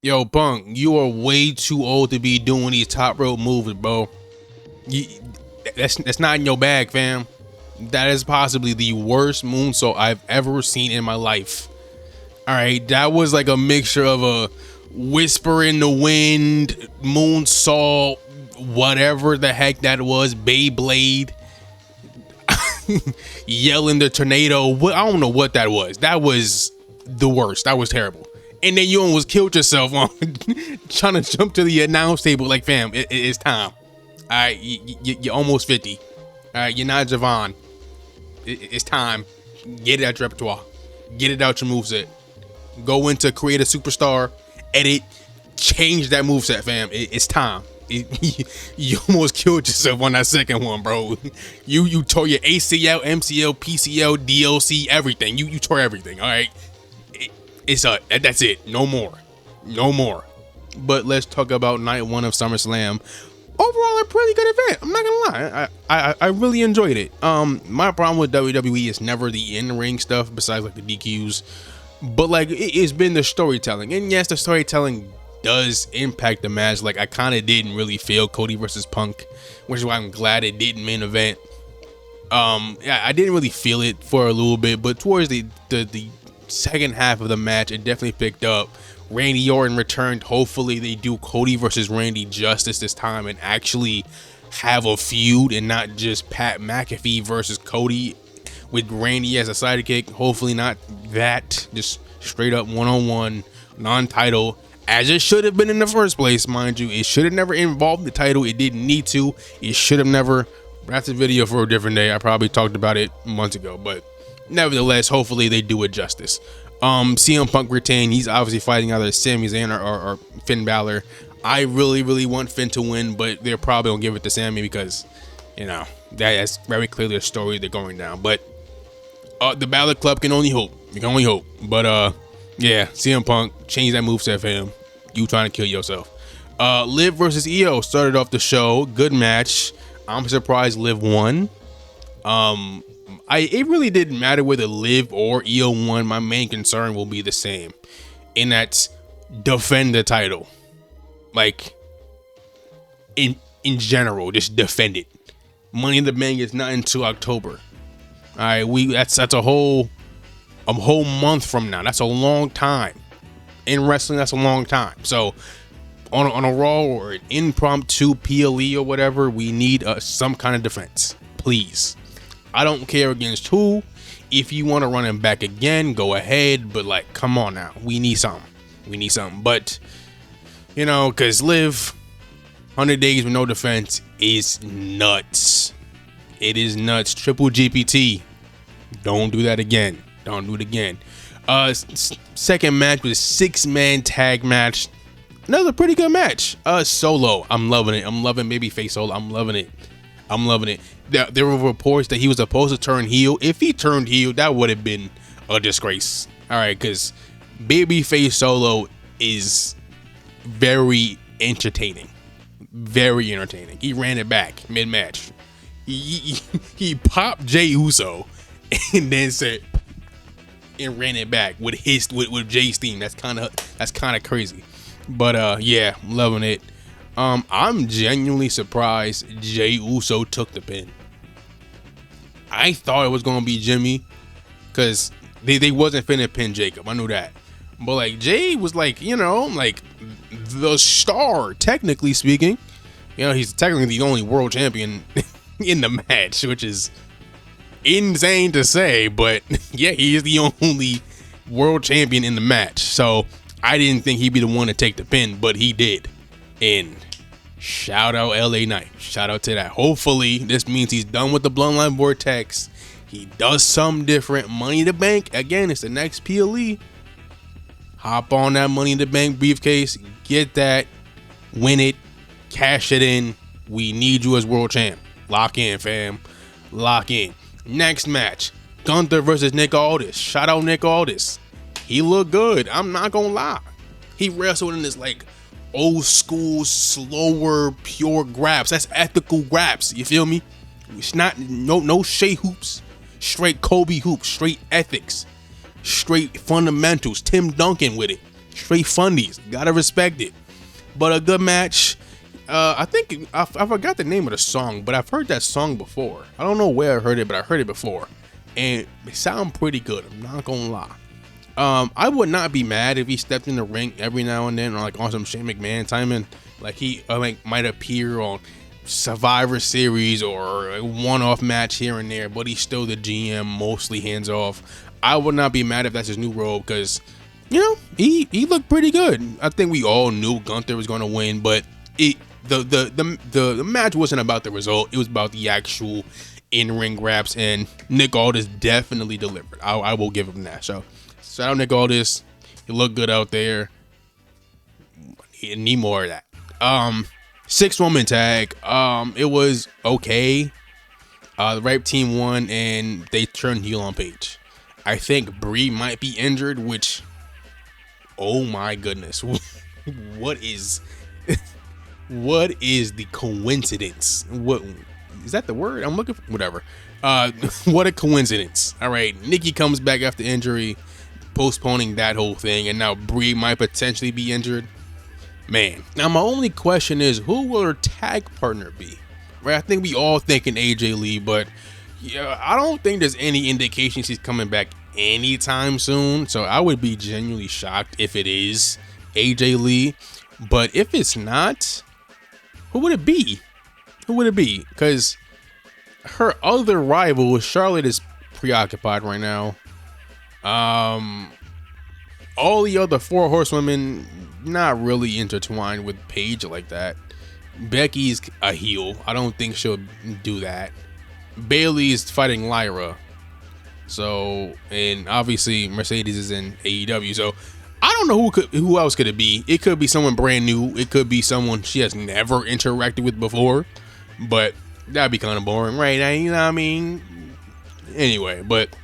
Yo, Punk, you are way too old to be doing these top rope moves, bro. You, that's not in your bag, fam. That is possibly the worst moonsault I've ever seen in my life. All right, that was like a mixture of a whisper in the wind, moonsault, whatever the heck that was, Beyblade, yelling the tornado. I don't know what that was. That was the worst. That was terrible. And then you almost killed yourself on trying to jump to the announce table. Like, fam, it's time. All right, you're almost 50. All right, you're not Javon. It's time. Get it out your repertoire. Get it out your moveset. Go into create a superstar, edit, change that moveset, fam. It's time. You almost killed yourself on that second one, bro. You tore your ACL, MCL, PCL, DLC, everything. You tore everything. All right. That's it. No more. No more. But let's talk about night one of SummerSlam. Overall, a pretty good event. I'm not gonna lie. I really enjoyed it. My problem with WWE is never the in-ring stuff, besides like the DQs. But like it's been the storytelling. And yes, the storytelling does impact the match. Like I kind of didn't really feel Cody versus Punk, which is why I'm glad it didn't main event. Yeah, I didn't really feel it for a little bit, but towards the second half of the match, it definitely picked up. Randy Orton returned. Hopefully they do Cody versus Randy justice this time and actually have a feud and not just Pat McAfee versus Cody with Randy as a sidekick. Hopefully not that. Just straight up one-on-one, non-title, as it should have been in the first place, mind you. It should have never involved the title. It didn't need to. It should have never. That's a video for a different day. I probably talked about it months ago, but nevertheless, hopefully they do it justice. CM Punk retained. He's obviously fighting either Sami Zayn or Finn Balor. I really want Finn to win, but they're probably gonna give it to Sami because, you know, that's very clearly a story they're going down. But the Balor Club can only hope. You can only hope. But yeah, CM Punk changed that moveset for him. You trying to kill yourself. Liv versus Io started off the show. Good match. I'm surprised Liv won. It really didn't matter whether Liv or Io won. My main concern will be the same, and that's defend the title. Like in general, just defend it. Money in the Bank is not until October. All right, that's a whole month from now. That's a long time in wrestling. That's a long time. So on a Raw or an impromptu PLE or whatever, we need some kind of defense, please. I don't care against who. If you want to run him back again, go ahead. But like, come on now. We need something. We need something. But, you know, because Liv, 100 days with no defense is nuts. It is nuts. Triple GPT. Don't do that again. Don't do it again. Second match was a 6-man tag match. Another pretty good match. Solo. I'm loving it. I'm loving Babyface Solo. I'm loving it. I'm loving it. There were reports that he was supposed to turn heel. If he turned heel, that would have been a disgrace. All right, because Babyface Solo is very entertaining. Very entertaining. He ran it back mid-match. He popped Jey Uso and then said and ran it back with Jay's theme. That's kind of crazy. But yeah, loving it. I'm genuinely surprised Jey Uso took the pin. I thought it was gonna be Jimmy, cause they wasn't finna pin Jacob. I knew that, but like Jay was like, you know, like the star, technically speaking. You know, he's technically the only world champion in the match, which is insane to say, but yeah, he is the only world champion in the match. So I didn't think he'd be the one to take the pin, but he did. And shout out LA Knight. Shout out to that. Hopefully this means he's done with the Bloodline Vortex. He does something different. Money in the Bank. Again, it's the next PLE. Hop on that Money in the Bank briefcase. Get that. Win it. Cash it in. We need you as world champ. Lock in, fam. Lock in. Next match. Gunther versus Nick Aldis. Shout out Nick Aldis. He looked good. I'm not gonna lie. He wrestled in this like old school, slower, pure grabs. That's ethical grabs. You feel me? It's not no Shea hoops. Straight Kobe hoops. Straight ethics. Straight fundamentals. Tim Duncan with it. straight fundies. Gotta respect it. But a good match. I think I forgot the name of the song, but I've heard that song before. I don't know where I heard it, but I heard it before, and it sounded pretty good. I'm not gonna lie. I would not be mad if he stepped in the ring every now and then, or like on some Shane McMahon timing, like he like might appear on Survivor Series or a one-off match here and there, but he's still the GM, mostly hands off. I would not be mad if that's his new role, because he looked pretty good. I think we all knew Gunther was going to win, but the match wasn't about the result. It was about the actual in-ring grabs, and Nick Aldis definitely delivered. I will give him that. So shout out Nick Aldis. He looked good out there. Need more of that. 6-woman tag. It was okay. The Ripe team won, and they turned heel on Paige. I think Brie might be injured, which, oh my goodness, what is the coincidence? What is that the word I'm looking for? Whatever. What a coincidence. All right, Nikki comes back after injury, postponing that whole thing, and now Brie might potentially be injured. Man, now my only question is, who will her tag partner be? Right, I think we all thinking AJ Lee, but yeah, I don't think there's any indication she's coming back anytime soon. So I would be genuinely shocked if it is AJ Lee. But if it's not, who would it be? Who would it be? Because her other rival, Charlotte, is preoccupied right now. All the other 4 horsewomen not really intertwined with Paige like that. Becky's a heel. I don't think she'll do that. Bayley's fighting Lyra. So, and obviously Mercedes is in AEW. So I don't know who else could it be. It could be someone brand new. It could be someone she has never interacted with before. But that'd be kind of boring, right? You know what I mean? Anyway, but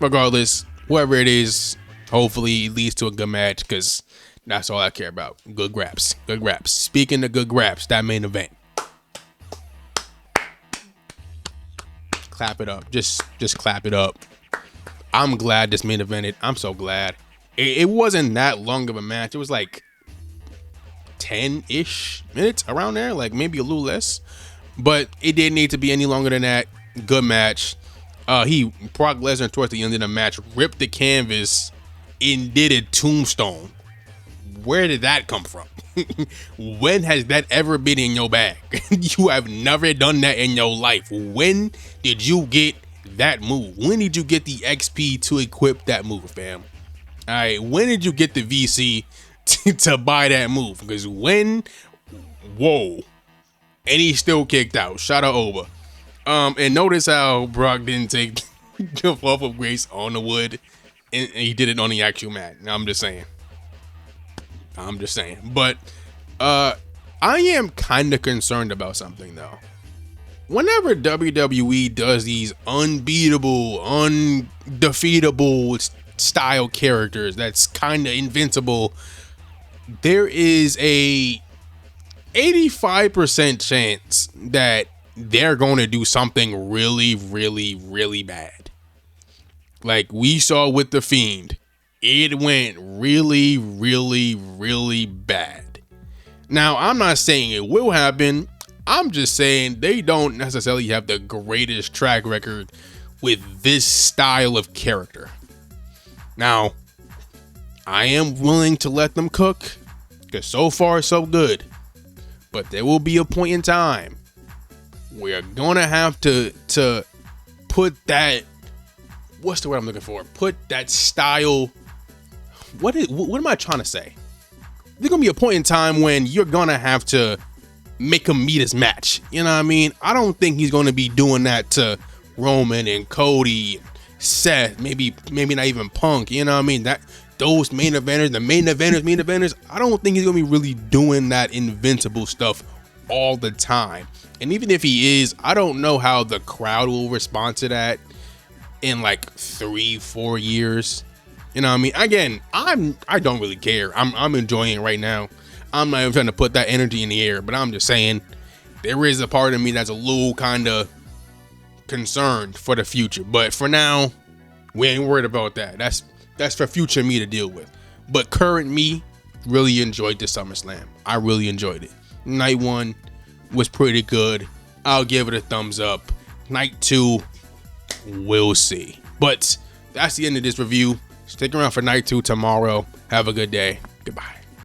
regardless, whoever it is, hopefully it leads to a good match, because that's all I care about. Good graps. Good graps. Speaking of good graps, that main event. Clap it up. Just clap it up. I'm glad this main evented. I'm so glad. It wasn't that long of a match. It was like 10-ish minutes, around there, like maybe a little less. But it didn't need to be any longer than that. Good match. Brock Lesnar towards the end of the match ripped the canvas and did a tombstone. Where did that come from? When has that ever been in your bag? You have never done that in your life. When did you get that move? When did you get the XP to equip that move, fam? All right, when did you get the VC to buy that move? Because whoa, and he still kicked out. Shout out over. And notice how Brock didn't take the fluff of grace on the wood, and he did it on the actual mat. I'm just saying. But I am kind of concerned about something though. Whenever WWE does these unbeatable, undefeatable style characters that's kind of invincible, there is a 85% chance that they're going to do something really, really, really bad. Like we saw with The Fiend. It went really, really, really bad. Now, I'm not saying it will happen. I'm just saying they don't necessarily have the greatest track record with this style of character. Now, I am willing to let them cook, because so far so good. But there will be a point in time where we're gonna have to put that, what's the word I'm looking for? Put that style. What am I trying to say? There's gonna be a point in time when you're gonna have to make him meet his match. You know what I mean? I don't think he's gonna be doing that to Roman and Cody, and Seth, maybe not even Punk. You know what I mean? That those main eventers. I don't think he's gonna be really doing that invincible stuff all the time. And even if he is, I don't know how the crowd will respond to that in like 3-4 years. You know what I mean? Again, I don't really care. I'm enjoying it right now. I'm not even trying to put that energy in the air, but I'm just saying there is a part of me that's a little kind of concerned for the future. But for now, we ain't worried about that. That's for future me to deal with. But current me, really enjoyed the SummerSlam. I really enjoyed it. Night 1 was pretty good. I'll give it a thumbs up. Night 2, we'll see. But that's the end of this review. Stick around for night 2 tomorrow. Have a good day. Goodbye.